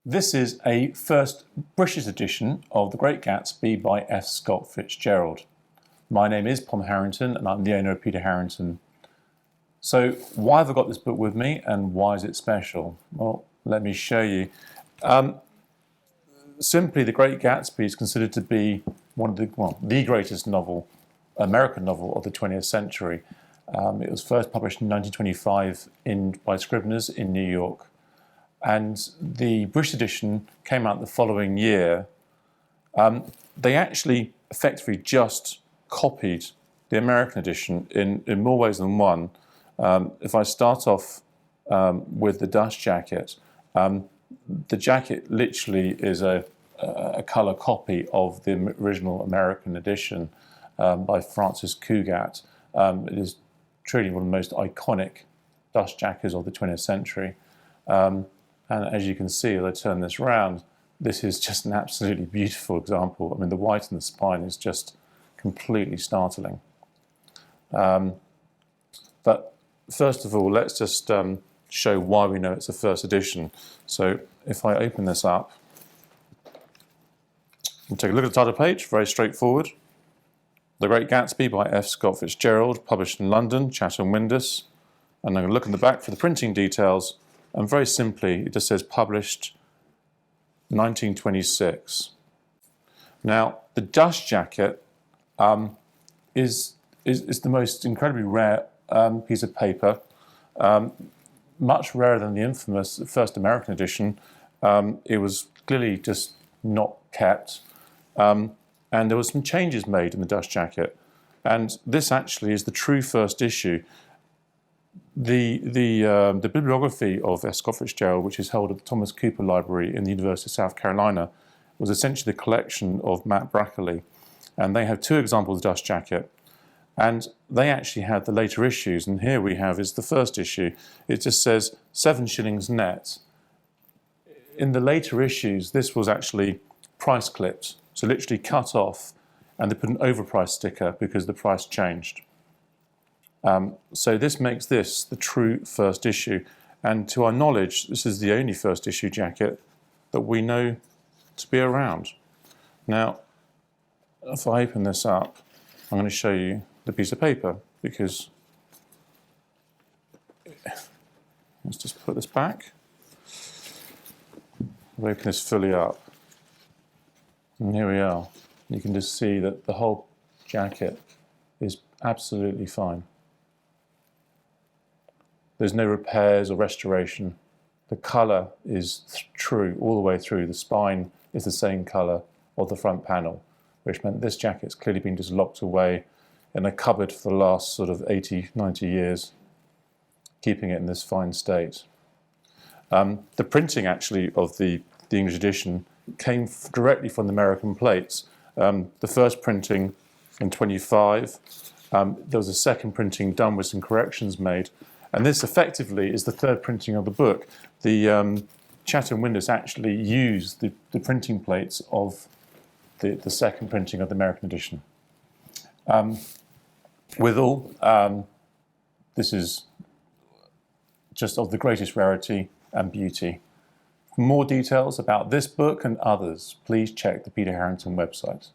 This is a first British edition of The Great Gatsby by F. Scott Fitzgerald. My name is Pom Harrington and I'm the owner of Peter Harrington. So why have I got this book with me and why is it special? Well, let me show you. Simply, The Great Gatsby is considered to be the greatest novel, American novel of the 20th century. It was first published in 1925 by Scribner's in New York. And the British edition came out the following year. They actually effectively just copied the American edition in more ways than one. If I start off with the dust jacket, the jacket literally is a colour copy of the original American edition by Francis Cugat. It is truly one of the most iconic dust jackets of the 20th century. And as you can see, as I turn this around, this is just an absolutely beautiful example. I mean, the white in the spine is just completely startling. But first of all, let's just show why we know it's a first edition. So if I open this up, and take a look at the title page, very straightforward. The Great Gatsby by F. Scott Fitzgerald, published in London, Chatto Windus. And I'm going to look in the back for the printing details. And very simply, it just says published 1926. Now, the dust jacket is the most incredibly rare piece of paper, much rarer than the infamous first American edition. It was clearly just not kept, and there were some changes made in the dust jacket. And this actually is the true first issue. The bibliography of F. Scott Fitzgerald, which is held at the Thomas Cooper Library in the University of South Carolina, was essentially the collection of Matt Bruccoli. And they have two examples of the dust jacket. And they actually had the later issues. And here we have is the first issue. It just says 7 shillings net. In the later issues, this was actually price clipped. So literally cut off. And they put an overpriced sticker because the price changed. So this makes this the true first issue. And to our knowledge, this is the only first issue jacket that we know to be around. Now, if I open this up, I'm going to show you the piece of paper because let's just put this back. I'll open this fully up. And here we are. You can just see that the whole jacket is absolutely fine. There's no repairs or restoration. The colour is true all the way through. The spine is the same colour of the front panel, which meant this jacket's clearly been just locked away in a cupboard for the last sort of 80, 90 years, keeping it in this fine state. The printing actually of the English edition came directly from the American plates. The first printing in 25, there was a second printing done with some corrections made. And this effectively is the third printing of the book. The Chatto Windus actually used the printing plates of the second printing of the American edition. This is just of the greatest rarity and beauty. For more details about this book and others, please check the Peter Harrington website.